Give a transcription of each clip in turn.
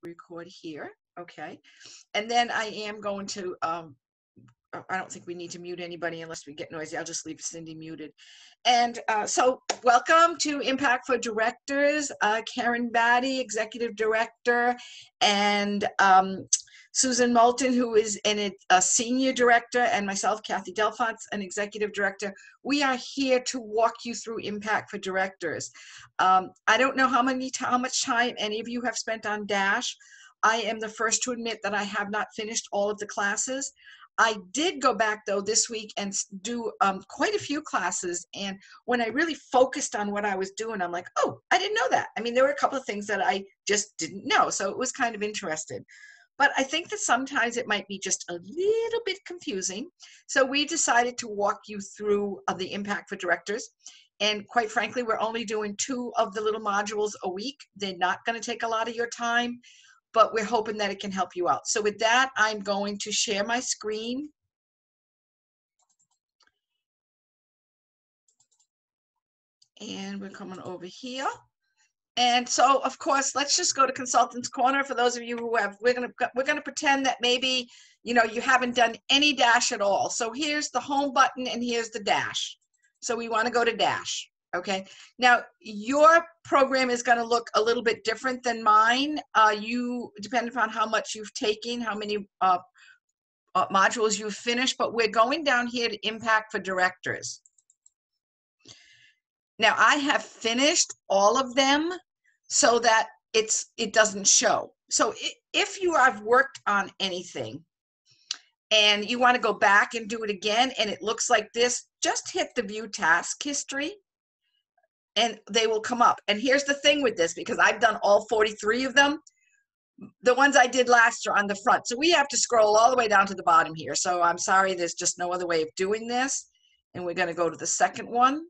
record here. Okay. And then I am going to, I don't think we need to mute anybody unless we get noisy. I'll just leave Cindy muted. And so welcome to Impact for Directors, Karen Batty, Executive Director, and Susan Moulton, who is a Senior Director, and myself, Kathy Delphonse, an Executive Director. We are here to walk you through Impact for Directors. I don't know how much time any of you have spent on Dash. I am the first to admit that I have not finished all of the classes. I did go back though this week and do quite a few classes, and when I really focused on what I was doing, I'm like, oh, I didn't know that. I mean, there were a couple of things that I just didn't know, so it was kind of interesting. But I think that sometimes it might be just a little bit confusing. So we decided to walk you through the Impact for Directors. And quite frankly, we're only doing 2 of the little modules a week. They're not going to take a lot of your time, but we're hoping that it can help you out. So with that, I'm going to share my screen. And we're coming over here. And so, of course, let's just go to Consultants Corner. For those of you who have, we're gonna pretend that maybe, you know, you haven't done any Dash at all. So here's the home button and here's the Dash. So we want to go to Dash. Okay. Now your program is going to look a little bit different than mine. Depending upon how much you've taken, how many modules you've finished, but we're going down here to Impact for Directors. Now I have finished all of them so that it doesn't show. So if you have worked on anything and you want to go back and do it again and it looks like this, just hit the View Task History and they will come up. And here's the thing with this, because I've done all 43 of them, the ones I did last are on the front. So we have to scroll all the way down to the bottom here. So I'm sorry, there's just no other way of doing this. And we're going to go to the second one.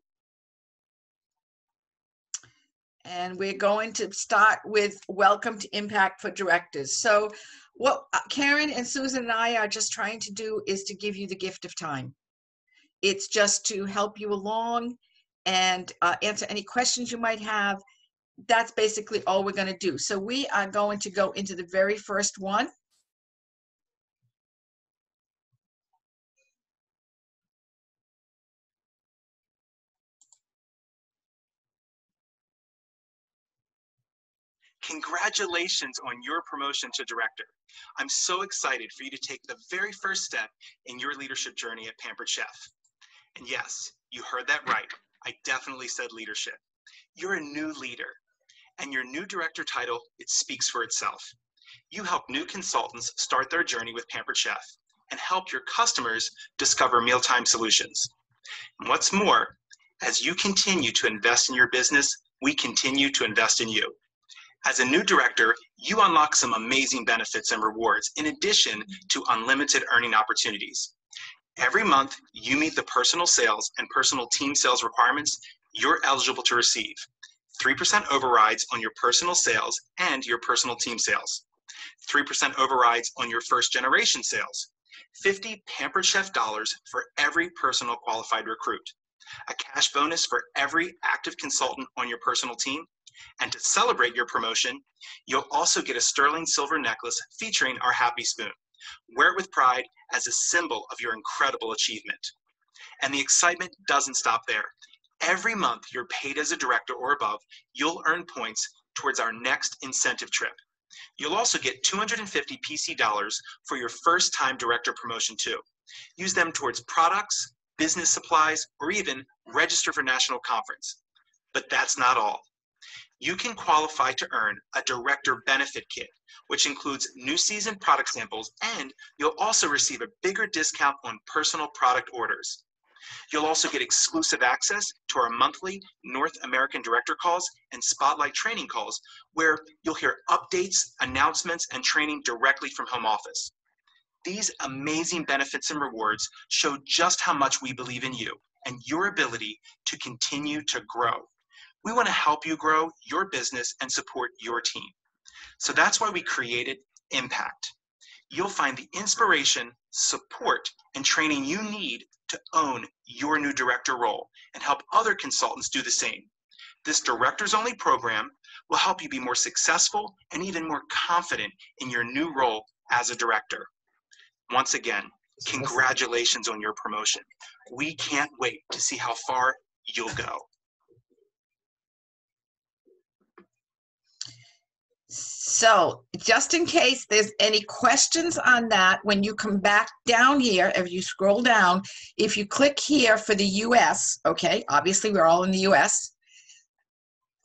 And we're going to start with Welcome to Impact for Directors. So what Karen and Susan and I are just trying to do is to give you the gift of time. It's just to help you along and answer any questions you might have. That's basically all we're going to do. So we are going to go into the very first one. Congratulations on your promotion to director. I'm so excited for you to take the very first step in your leadership journey at Pampered Chef. And yes, you heard that right. I definitely said leadership. You're a new leader, and your new director title, it speaks for itself. You help new consultants start their journey with Pampered Chef and help your customers discover mealtime solutions. And what's more, as you continue to invest in your business, we continue to invest in you. As a new director, you unlock some amazing benefits and rewards in addition to unlimited earning opportunities. Every month, you meet the personal sales and personal team sales requirements you're eligible to receive. 3% overrides on your personal sales and your personal team sales. 3% overrides on your first generation sales. 50 Pampered Chef dollars for every personal qualified recruit. A cash bonus for every active consultant on your personal team. And to celebrate your promotion, you'll also get a sterling silver necklace featuring our Happy Spoon. Wear it with pride as a symbol of your incredible achievement. And the excitement doesn't stop there. Every month you're paid as a director or above, you'll earn points towards our next incentive trip. You'll also get 250 PC dollars for your first time director promotion too. Use them towards products, business supplies, or even register for national conference. But that's not all. You can qualify to earn a director benefit kit, which includes new season product samples, and you'll also receive a bigger discount on personal product orders. You'll also get exclusive access to our monthly North American Director Calls and Spotlight training calls, where you'll hear updates, announcements, and training directly from home office. These amazing benefits and rewards show just how much we believe in you and your ability to continue to grow. We want to help you grow your business and support your team. So that's why we created Impact. You'll find the inspiration, support, and training you need to own your new director role and help other consultants do the same. This directors only program will help you be more successful and even more confident in your new role as a director. Once again, congratulations on your promotion. We can't wait to see how far you'll go. So just in case there's any questions on that, when you come back down here, if you scroll down, if you click here for the US, okay, obviously we're all in the US,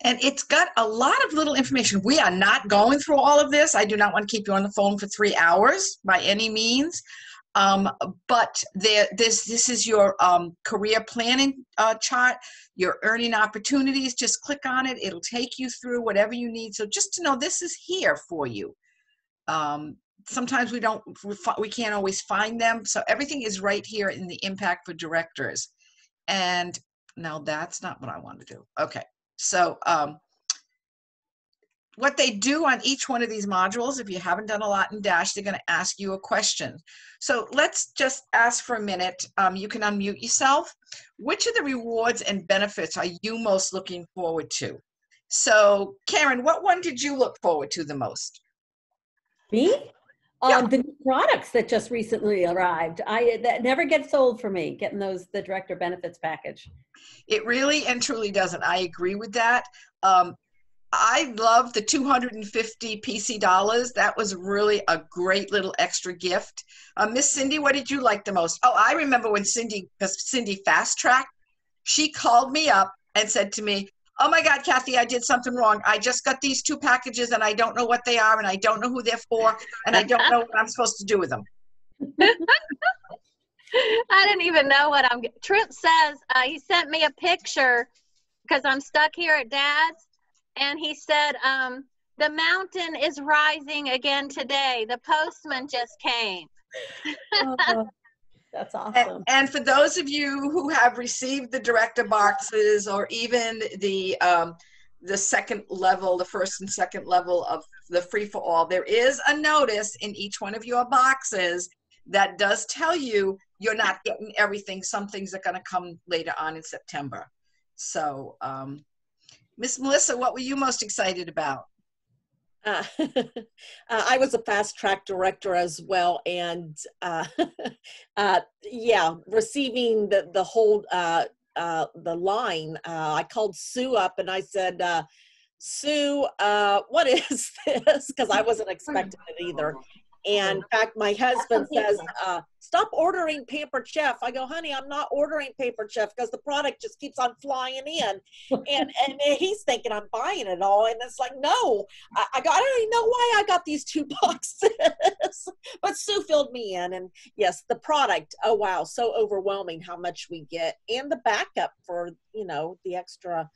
and it's got a lot of little information. We are not going through all of this. I do not want to keep you on the phone for 3 hours by any means. But this is your career planning chart, your earning opportunities. Just click on it. It'll take you through whatever you need. So just to know this is here for you. Sometimes we can't always find them. So everything is right here in the Impact for Directors. And now that's not what I want to do. Okay. So what they do on each one of these modules, if you haven't done a lot in Dash, they're going to ask you a question. So let's just ask for a minute. You can unmute yourself. Which of the rewards and benefits are you most looking forward to? So Karen, what one did you look forward to the most? Me? Yeah. The new products that just recently arrived. That never gets old for me, getting the director benefits package. It really and truly doesn't. I agree with that. I love the 250 PC dollars. That was really a great little extra gift. Miss Cindy, what did you like the most? Oh, I remember when Cindy fast tracked, she called me up and said to me, oh my God, Kathy, I did something wrong. I just got these 2 packages and I don't know what they are and I don't know who they're for and I don't know what I'm supposed to do with them. I didn't even know what Trip says, he sent me a picture because I'm stuck here at Dad's. And he said, the mountain is rising again today. The postman just came. Oh, that's awesome. And for those of you who have received the director boxes or even the second level, the first and second level of the free for all, there is a notice in each one of your boxes that does tell you you're not getting everything. Some things are going to come later on in September. So, Miss Melissa, what were you most excited about? I was a fast track director as well, and yeah, receiving the whole the line. I called Sue up and I said, Sue, what is this? Because I wasn't expecting it either. And in fact, my husband says, stop ordering Pampered Chef. I go, honey, I'm not ordering Pampered Chef because the product just keeps on flying in. And he's thinking I'm buying it all. And it's like, no, I don't even know why I got these 2 boxes. But Sue filled me in. And yes, the product, oh, wow, so overwhelming how much we get. And the backup for, you know, the extra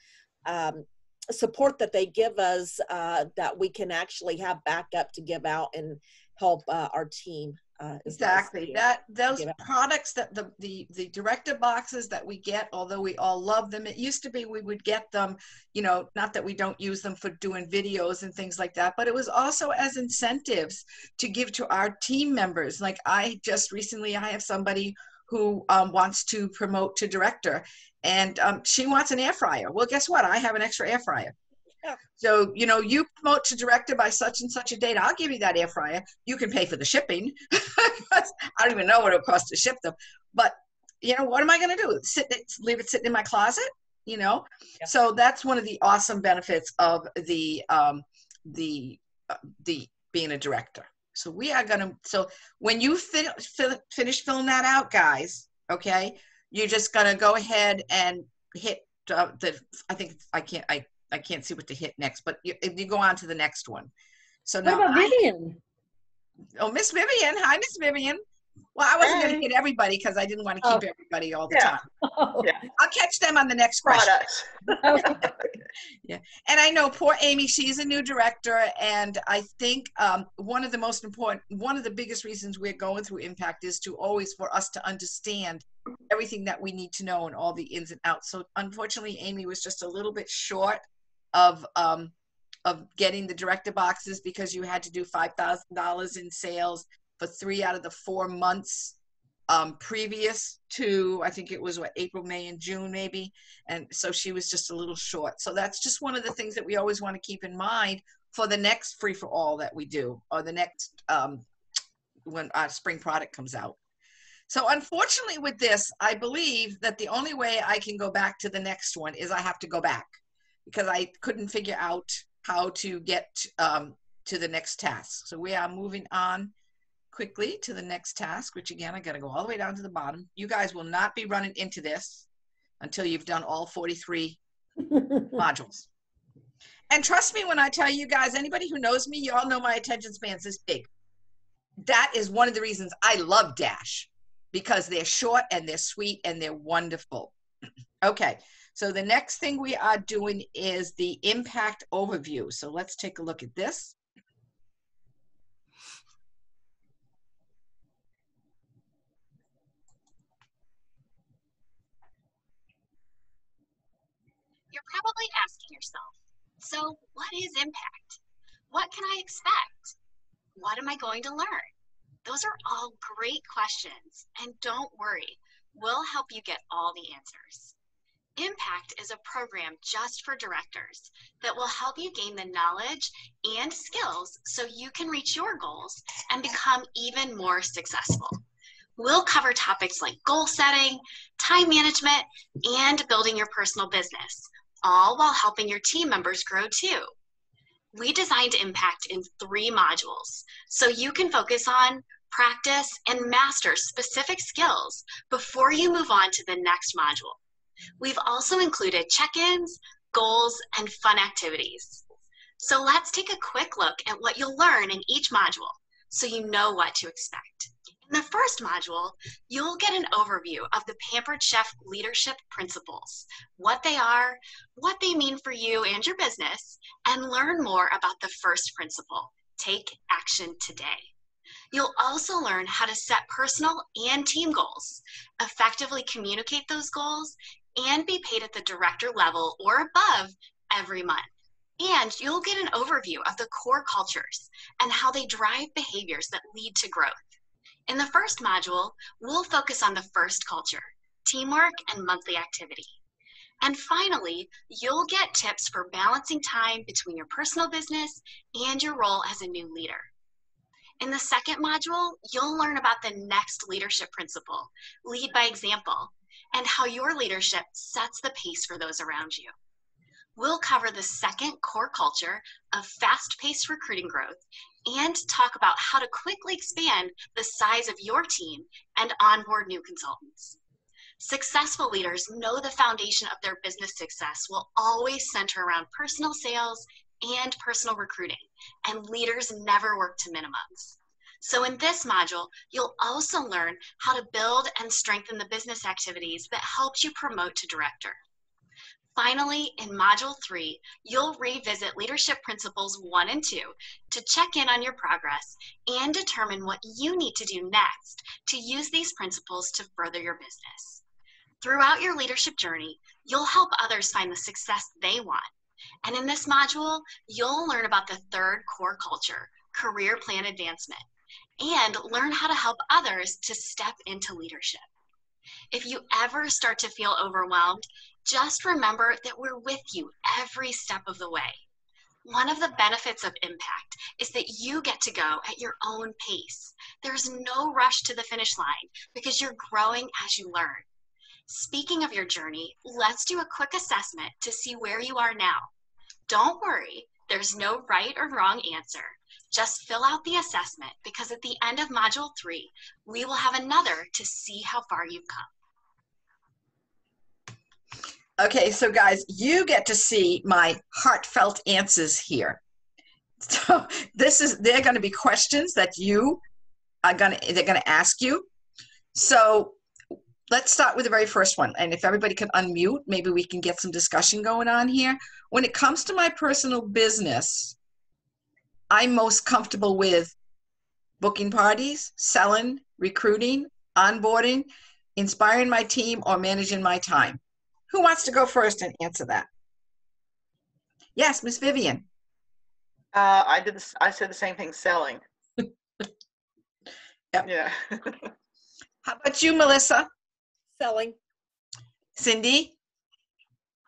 support that they give us, that we can actually have backup to give out and help our team. Exactly. Those products that the director boxes that we get, although we all love them, it used to be we would get them, you know, not that we don't use them for doing videos and things like that, but it was also as incentives to give to our team members. Like I have somebody who wants to promote to director, and she wants an air fryer. Well, guess what? I have an extra air fryer. So, you know, you promote to director by such and such a date, I'll give you that air fryer. You can pay for the shipping. I don't even know what it'll cost to ship them. But, you know, what am I going to do? Leave it sitting in my closet? You know? Yeah. So that's one of the awesome benefits of the being a director. So we are going to, so when you finish filling that out, guys, okay, you're just going to go ahead and hit I can't see what to hit next, but you go on to the next one. So now, what about Vivian? Oh, Miss Vivian. Hi, Miss Vivian. Well, I wasn't going to hit everybody because I didn't want to keep everybody all the time. Yeah. I'll catch them on the next question. Yeah. And I know poor Amy, she's a new director. And I think one of the biggest reasons we're going through Impact is for us to understand everything that we need to know and all the ins and outs. So unfortunately, Amy was just a little bit short of getting the director boxes because you had to do $5,000 in sales for 3 out of the 4 months previous to, I think it was what, April, May, and June maybe. And so she was just a little short. So that's just one of the things that we always want to keep in mind for the next free for all that we do, or the next, when our spring product comes out. So unfortunately with this, I believe that the only way I can go back to the next one is I have to go back, because I couldn't figure out how to get to the next task. So we are moving on quickly to the next task, which again, I got to go all the way down to the bottom. You guys will not be running into this until you've done all 43 modules. And trust me when I tell you guys, anybody who knows me, you all know my attention span's this big. That is one of the reasons I love Dash, because they're short and they're sweet and they're wonderful. Okay, so the next thing we are doing is the impact overview. So let's take a look at this. You're probably asking yourself, so what is impact? What can I expect? What am I going to learn? Those are all great questions, and don't worry, we'll help you get all the answers. Impact is a program just for directors that will help you gain the knowledge and skills so you can reach your goals and become even more successful. We'll cover topics like goal setting, time management, and building your personal business, all while helping your team members grow too. We designed Impact in 3 modules, so you can focus on, practice, and master specific skills before you move on to the next module. We've also included check-ins, goals, and fun activities. So let's take a quick look at what you'll learn in each module so you know what to expect. In the first module, you'll get an overview of the Pampered Chef leadership principles, what they are, what they mean for you and your business, and learn more about the first principle, take action today. You'll also learn how to set personal and team goals, effectively communicate those goals, and be paid at the director level or above every month. And you'll get an overview of the core cultures and how they drive behaviors that lead to growth. In the first module, we'll focus on the first culture, teamwork, and monthly activity. And finally, you'll get tips for balancing time between your personal business and your role as a new leader. In the second module, you'll learn about the next leadership principle, lead by example, and how your leadership sets the pace for those around you. We'll cover the second core culture of fast-paced recruiting growth and talk about how to quickly expand the size of your team and onboard new consultants. Successful leaders know the foundation of their business success will always center around personal sales and personal recruiting, and leaders never work to minimums. So in this module, you'll also learn how to build and strengthen the business activities that helped you promote to director. Finally, in Module 3, you'll revisit Leadership Principles 1 and 2 to check in on your progress and determine what you need to do next to use these principles to further your business. Throughout your leadership journey, you'll help others find the success they want. And in this module, you'll learn about the third core culture, career plan advancement, and learn how to help others to step into leadership. If you ever start to feel overwhelmed, just remember that we're with you every step of the way. One of the benefits of Impact is that you get to go at your own pace. There's no rush to the finish line because you're growing as you learn. Speaking of your journey, let's do a quick assessment to see where you are now. Don't worry, there's no right or wrong answer. Just fill out the assessment because at the end of Module 3, we will have another to see how far you've come. Okay, so guys, you get to see my heartfelt answers here. So they're going to be questions that they're going to ask you. So let's start with the very first one. And if everybody can unmute, maybe we can get some discussion going on here. When it comes to my personal business, I'm most comfortable with booking parties, selling, recruiting, onboarding, inspiring my team, or managing my time. Who wants to go first and answer that? Yes, Miss Vivian. I said the same thing, selling. Yep. Yeah. How about you, Melissa? Selling. Cindy?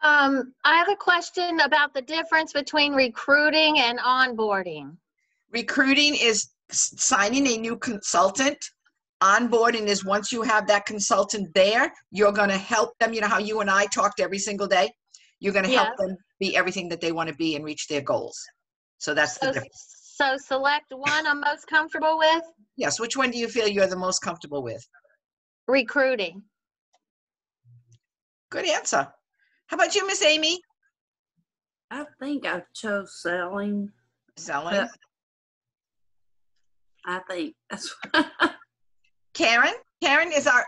I have a question about the difference between recruiting and onboarding. Recruiting is signing a new consultant. Onboarding is once you have that consultant there, you're going to help them. You know how you and I talked every single day? You're going to help Yes. them be everything that they want to be and reach their goals. So that's the So, difference. so select one I'm most comfortable with. Yes, which one do you feel you're the most comfortable with? Recruiting. Good answer. How about you, Miss Amy? I think I chose selling. Selling. But I think that's Karen? Karen is our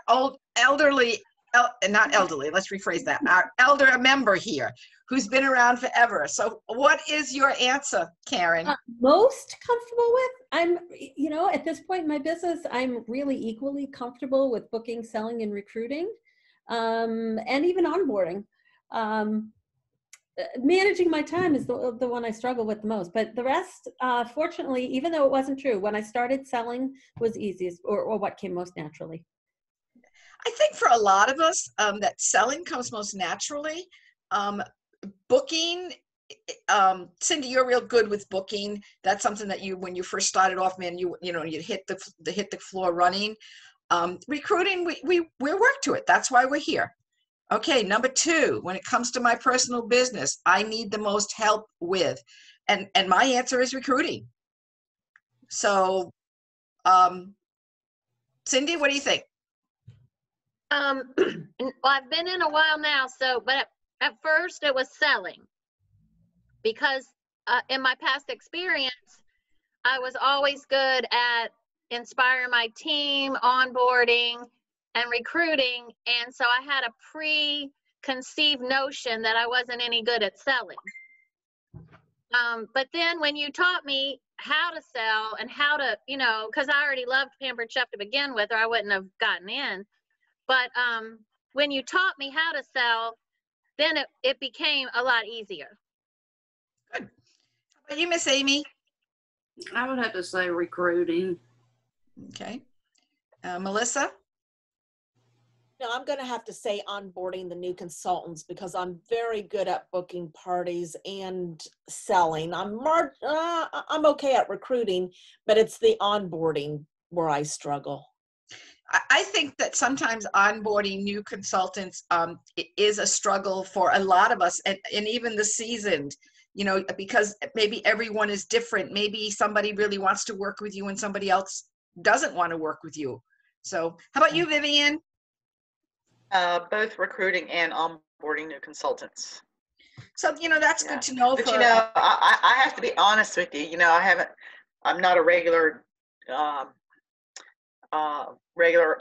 not elderly, let's rephrase that, our elder member here who's been around forever. So what is your answer, Karen? Most comfortable with, I'm, at this point in my business, I'm really equally comfortable with booking, selling, and recruiting, and even onboarding. Managing my time is the one I struggle with the most, but the rest, fortunately, even though it wasn't true, when I started selling was easiest, or what came most naturally. I think for a lot of us, that selling comes most naturally. Booking, Cindy, you're real good with booking. That's something that when you first started off, man, you hit the floor running. Recruiting, we work to it. That's why we're here. Okay, number 2, when it comes to my personal business, I need the most help with, and my answer is recruiting. So, Cindy, what do you think? Well, I've been in a while now, but at first it was selling, because in my past experience, I was always good at inspiring my team, onboarding, and recruiting, and so I had a preconceived notion that I wasn't any good at selling. But then when you taught me how to sell and how to, because I already loved Pampered Chef to begin with, or I wouldn't have gotten in. But when you taught me how to sell, then it became a lot easier. Good. How about you, Miss Amy? I would have to say recruiting. Okay. Melissa? No, I'm going to have to say onboarding the new consultants, because I'm very good at booking parties and selling. I'm okay at recruiting, but it's the onboarding where I struggle. I think that sometimes onboarding new consultants is a struggle for a lot of us, and even the seasoned, because maybe everyone is different. Maybe somebody really wants to work with you and somebody else doesn't want to work with you. So how about you, Vivian? Both recruiting and onboarding new consultants. So, that's good to know. But I have to be honest with you. I'm not a regular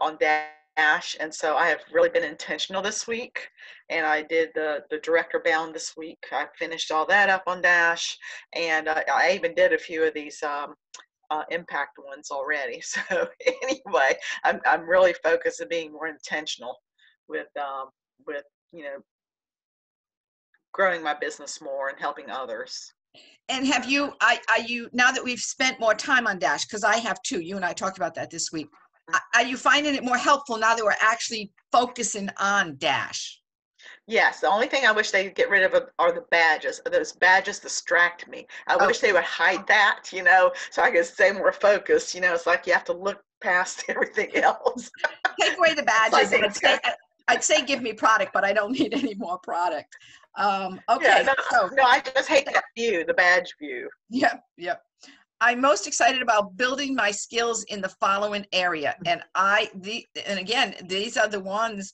on Dash, and so I have really been intentional this week. And I did the director bound this week. I finished all that up on Dash, and I even did a few of these impact ones already. So anyway, I'm really focused on being more intentional with growing my business more and helping others. And have you, now that we've spent more time on Dash, because I have too, you and I talked about that this week, are you finding it more helpful now that we're actually focusing on Dash? Yes, the only thing I wish they'd get rid of are the badges. Those badges distract me. I wish they would hide that, so I could stay more focused. It's like you have to look past everything else. Take away the badges. I'd say give me product, but I don't need any more product. Okay. Yeah, no, I just hate that view, the badge view. Yep. I'm most excited about building my skills in the following area. And again, these are the ones,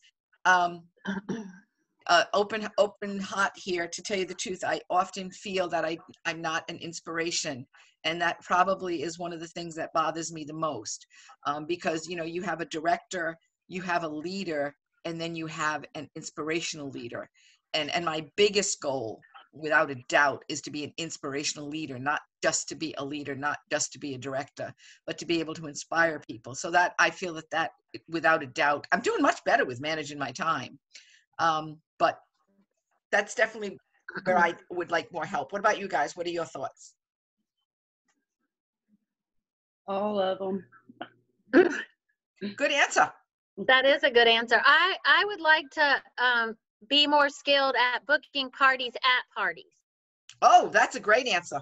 open hot here, to tell you the truth. I often feel that I'm not an inspiration. And that probably is one of the things that bothers me the most, because, you have a director, you have a leader, and then you have an inspirational leader. And my biggest goal, without a doubt, is to be an inspirational leader, not just to be a leader, not just to be a director, but to be able to inspire people. So that I feel that without a doubt, I'm doing much better with managing my time. But that's definitely where I would like more help. What about you guys? What are your thoughts? All of them. Good answer. That is a good answer. I would like to be more skilled at booking parties at parties. Oh, that's a great answer.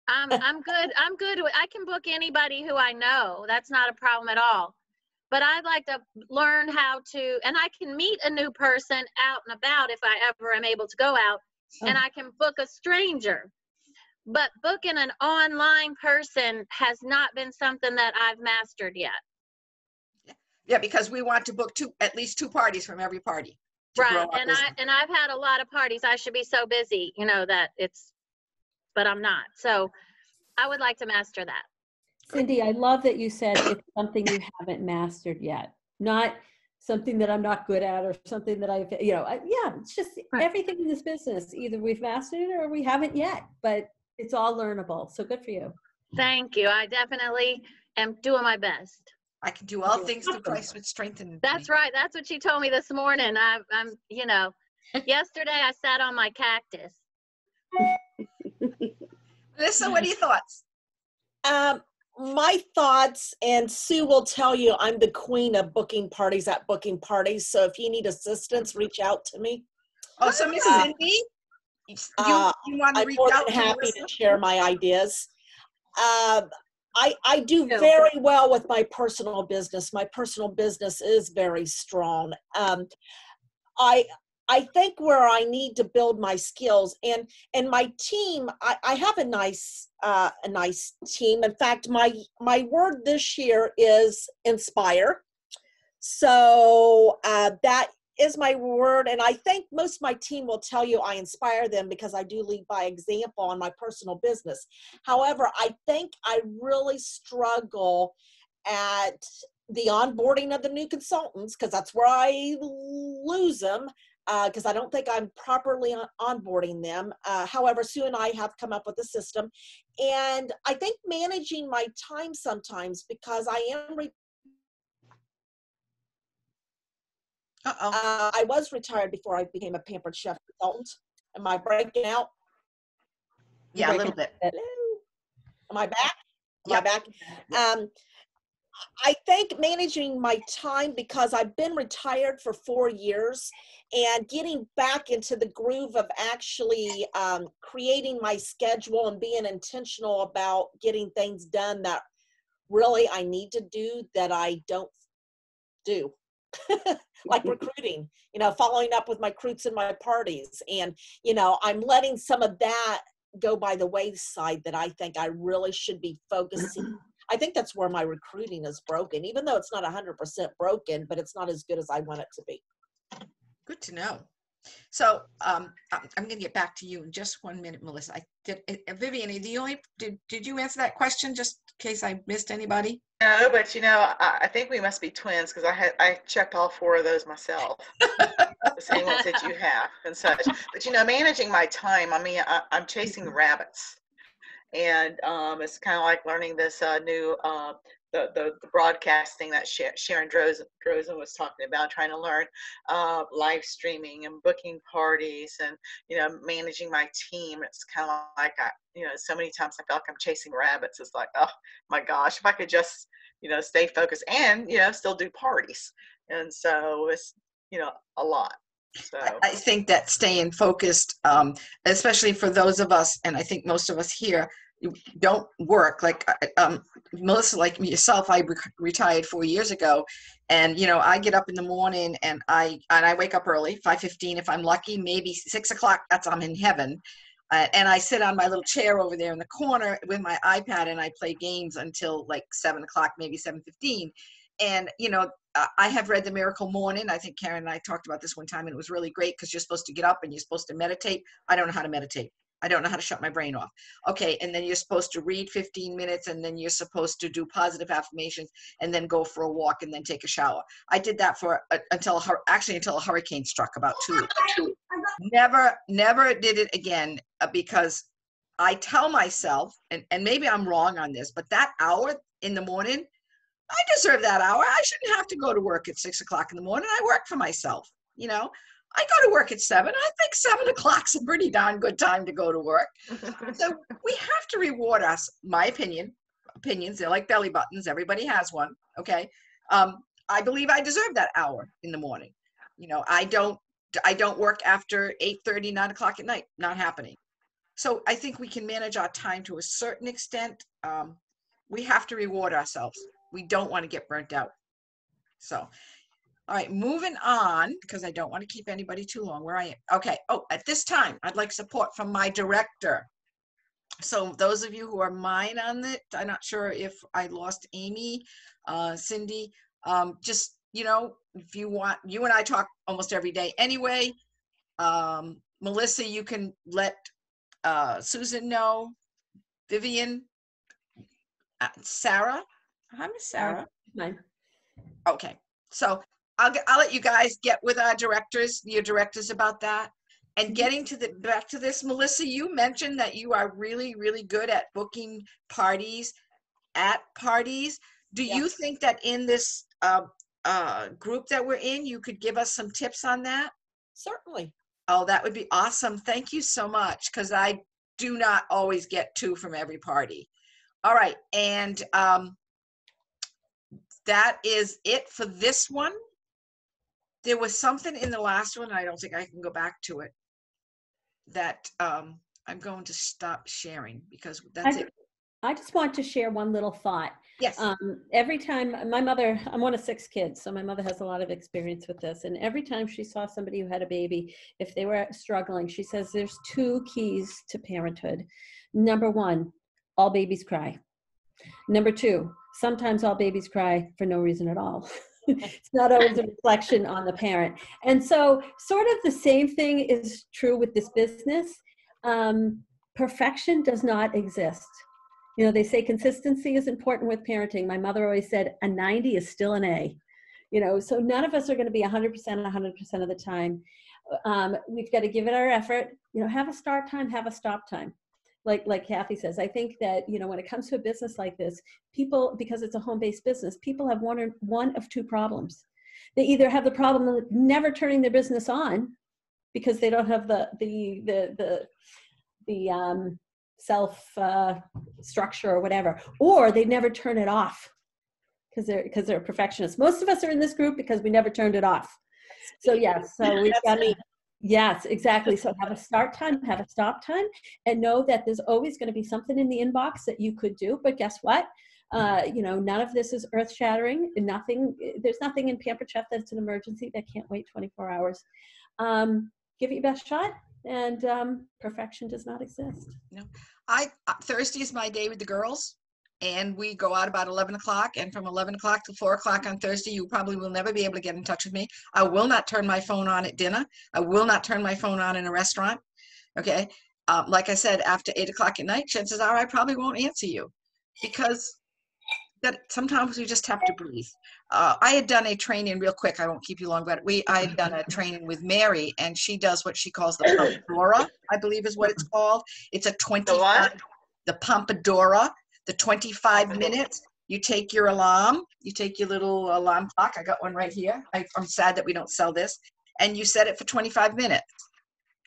I'm good. I'm good with, I can book anybody who I know. That's not a problem at all. But I'd like to learn how to, and I can meet a new person out and about if I ever am able to go out, and I can book a stranger. But booking an online person has not been something that I've mastered yet. Yeah, because we want to book at least two parties from every party. to grow Right. our business. And I've had a lot of parties. I should be so busy, you know, that but I'm not. So I would like to master that. Cindy, I love that you said it's something you haven't mastered yet, not something that I'm not good at or something that I've, yeah, it's just Right. everything in this business. Either we've mastered it or we haven't yet, but it's all learnable. So good for you. Thank you. I definitely am doing my best. I can do all things through Christ which strengthens me. That's right. That's what she told me this morning. I'm yesterday I sat on my cactus. Melissa, what are your thoughts? My thoughts, and Sue will tell you, I'm the queen of booking parties at booking parties. So if you need assistance, reach out to me. Oh, so Miss Cindy, you want to I'm reach more out than to happy Melissa? to share my ideas. I do Yeah. very well with my personal business. My personal business is very strong. I think where I need to build my skills and my team, I have a nice team. In fact, my word this year is inspire. So that is my word. And I think most of my team will tell you I inspire them because I do lead by example on my personal business. However, I think I really struggle at the onboarding of the new consultants because that's where I lose them. Because I don't think I'm properly onboarding them. However, Sue and I have come up with a system. And I think managing my time sometimes because I am, I was retired before I became a Pampered Chef consultant. Am I breaking out? Yeah, a little bit. Hello? Am I back? Am I Yep. back? I think managing my time because I've been retired for 4 years and getting back into the groove of actually creating my schedule and being intentional about getting things done that really I need to do that I don't do. Like recruiting, following up with my recruits and my parties. And, I'm letting some of that go by the wayside that I think I really should be focusing. I think that's where my recruiting is broken, even though it's not 100% broken, but it's not as good as I want it to be. Good to know. So I'm going to get back to you in just 1 minute, Melissa. Vivian, did you answer that question just in case I missed anybody? No, but I think we must be twins because I checked all 4 of those myself, the same ones that you have and such. But managing my time, I mean, I'm chasing rabbits, and it's kind of like learning this new the broadcasting that Sharon Drozen was talking about, trying to learn live streaming and booking parties and managing my team. It's kind of like so many times I feel like I'm chasing rabbits. It's like, oh my gosh, if I could just stay focused and still do parties. And so it's a lot. So I think that staying focused, especially for those of us, and I think most of us here, don't work like Melissa, like yourself. I retired 4 years ago, and I get up in the morning and I wake up early, 5:15 if I'm lucky, maybe 6 o'clock. I'm in heaven, and I sit on my little chair over there in the corner with my iPad and I play games until like 7 o'clock, maybe 7:15. And I have read The Miracle Morning. I think Karen and I talked about this one time, and it was really great because you're supposed to get up and you're supposed to meditate. I don't know how to meditate. I don't know how to shut my brain off. Okay, and then you're supposed to read 15 minutes, and then you're supposed to do positive affirmations, and then go for a walk, and then take a shower. I did that until a hurricane struck about 2 weeks. Never did it again because I tell myself, and maybe I'm wrong on this, but that hour in the morning, I deserve that hour. I shouldn't have to go to work at 6 o'clock in the morning. I work for myself, I go to work at 7. I think 7 o'clock's a pretty darn good time to go to work. So we have to reward us. My opinions, they're like belly buttons. Everybody has one. Okay. I believe I deserve that hour in the morning. You know, I don't work after 8:30, 9 o'clock at night, not happening. So I think we can manage our time to a certain extent. We have to reward ourselves. We don't want to get burnt out. So, all right, moving on, because I don't want to keep anybody too long where I am. Okay. Oh, at this time, I'd like support from my director. So those of you who are mine on it, I'm not sure if I lost Amy, Cindy, just, you know, if you want, you and I talk almost every day anyway. Melissa, you can let Susan know, Vivian, Sarah. Hi, Miss Sarah. Mine. Okay, so I'll let you guys get with our directors, your directors about that. And getting to back to this, Melissa, you mentioned that you are really, really good at booking parties at parties. Do you think that in this group that we're in, you could give us some tips on that? Certainly. Oh, that would be awesome. Thank you so much, because I do not always get 2 from every party. All right, and that is it for this one. There was something in the last one, I don't think I can go back to it, that I'm going to stop sharing because that's it. I just want to share one little thought. Yes. Every time my mother, I'm one of 6 kids, so my mother has a lot of experience with this. And every time she saw somebody who had a baby, if they were struggling, she says there's 2 keys to parenthood. Number 1, all babies cry. Number 2, sometimes all babies cry for no reason at all. It's not always a reflection on the parent. And so sort of the same thing is true with this business. Perfection does not exist. You know, they say consistency is important with parenting. My mother always said a 90 is still an A. You know, so none of us are going to be 100% of the time. We've got to give it our effort. You know, have a start time, have a stop time. Like Kathy says, I think that, you know, when it comes to a business like this, people, because it's a home-based business, people have one of 2 problems. They either have the problem of never turning their business on because they don't have the self structure or whatever, or they never turn it off because they're perfectionists. Most of us are in this group because we never turned it off. So yes, so we've got to. Yes, exactly. So have a start time, have a stop time, and know that there's always going to be something in the inbox that you could do. But guess what? You know, none of this is earth-shattering. There's nothing in Pampered Chef that's an emergency that can't wait 24 hours. Give it your best shot, and perfection does not exist. No, Thursday is my day with the girls. And we go out about 11 o'clock, and from 11 o'clock to 4 o'clock on Thursday, you probably will never be able to get in touch with me. I will not turn my phone on at dinner. I will not turn my phone on in a restaurant. Okay. Like I said, after 8 o'clock at night, chances are I probably won't answer you, because that sometimes we just have to breathe. I had done a training real quick. I won't keep you long, but I had done a training with Mary, and she does what she calls the Pomodoro, I believe is what it's called. It's a 25, the Pomodoro. The 25 minutes, you take your alarm, you take your little alarm clock. I got one right here. I'm sad that we don't sell this. And you set it for 25 minutes.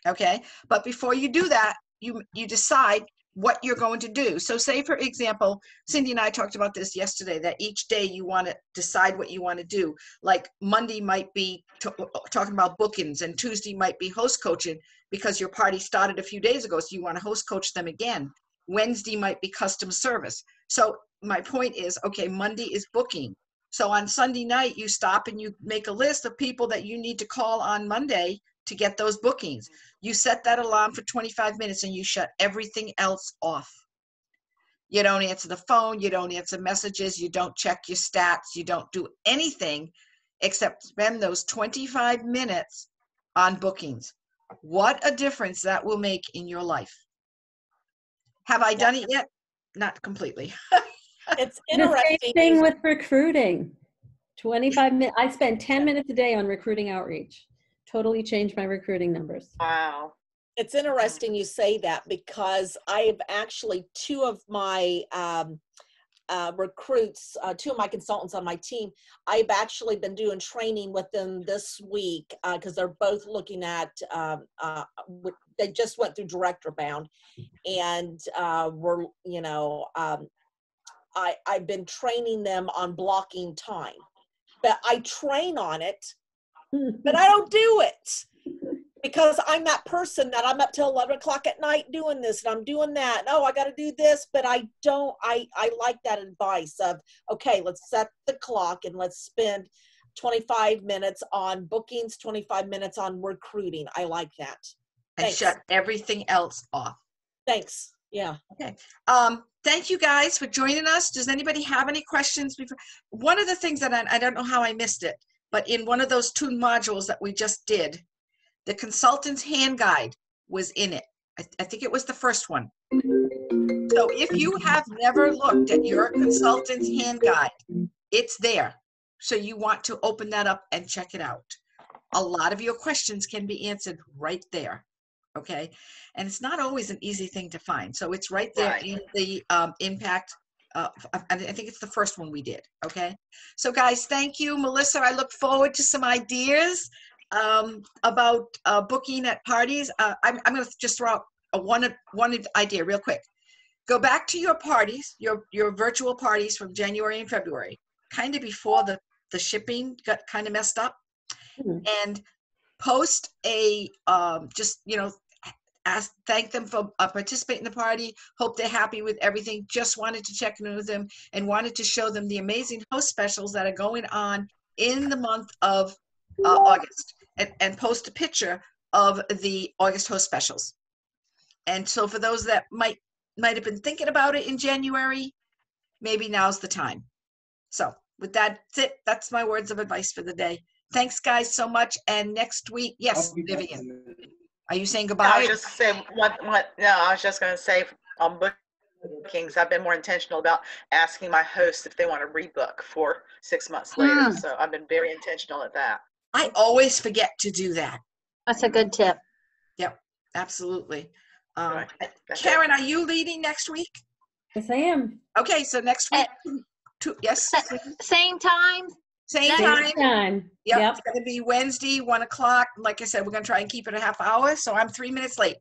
Okay. But before you do that, you decide what you're going to do. So say, for example, Cindy and I talked about this yesterday, that each day you want to decide what you want to do. Like Monday might be talking about bookings, and Tuesday might be host coaching because your party started a few days ago. So you want to host coach them again. Wednesday might be customer service. So my point is, okay, Monday is booking. So on Sunday night, you stop and you make a list of people that you need to call on Monday to get those bookings. You set that alarm for 25 minutes and you shut everything else off. You don't answer the phone, you don't answer messages, you don't check your stats, you don't do anything except spend those 25 minutes on bookings. What a difference that will make in your life. Have I done it yet? Not completely. It's interesting. The same thing with recruiting. 25 minutes. I spend 10 minutes a day on recruiting outreach. Totally changed my recruiting numbers. Wow. It's interesting you say that, because I've actually 2 of my recruits, 2 of my consultants on my team, I've actually been doing training with them this week because they're both looking at, they just went through Director Bound, and we're, you know, I've been training them on blocking time. but I train on it, but I don't do it. Because I'm that person that I'm up till 11 o'clock at night doing this and I'm doing that. No, I got to do this, but I don't, I like that advice of, okay, let's set the clock and let's spend 25 minutes on bookings, 25 minutes on recruiting. I like that. And Thanks. shut everything else off. Thanks. Yeah. Okay. Thank you guys for joining us. Does anybody have any questions before? One of the things that I don't know how I missed it, but in one of those 2 modules that we just did, the consultant's hand guide was in it. I think it was the first one. So if you have never looked at your consultant's hand guide, it's there. So you want to open that up and check it out. A lot of your questions can be answered right there. Okay. And it's not always an easy thing to find. So it's right there in the impact. I think it's the first one we did. Okay. So guys, thank you, Melissa. I look forward to some ideas about booking at parties. I'm going to just throw out one idea real quick. Go back to your parties, your virtual parties from January and February, kind of before the shipping got kind of messed up, and post a just, you know, thank them for participating in the party. Hope they're happy with everything. Just wanted to check in with them and wanted to show them the amazing host specials that are going on in the month of August, and post a picture of the August host specials. And so for those that might have been thinking about it in January, maybe now's the time. So with that, that's my words of advice for the day. Thanks guys so much. And next week, yes, Vivian, are you saying goodbye? I was just saying I was just going to say on bookings, I've been more intentional about asking my hosts if they want to rebook for 6 months later. So I've been very intentional at that. I always forget to do that. That's a good tip. Yep, absolutely. Right. Karen, are you leading next week? Yes, I am. Okay, so next week, yes, Same time? same Next time. Done. Yep, it's going to be Wednesday, 1 o'clock. Like I said, we're going to try and keep it a half hour, so I'm 3 minutes late.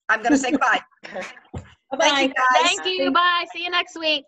I'm going to say goodbye. Bye-bye. Thank you, guys. Thank you. Bye. See you next week.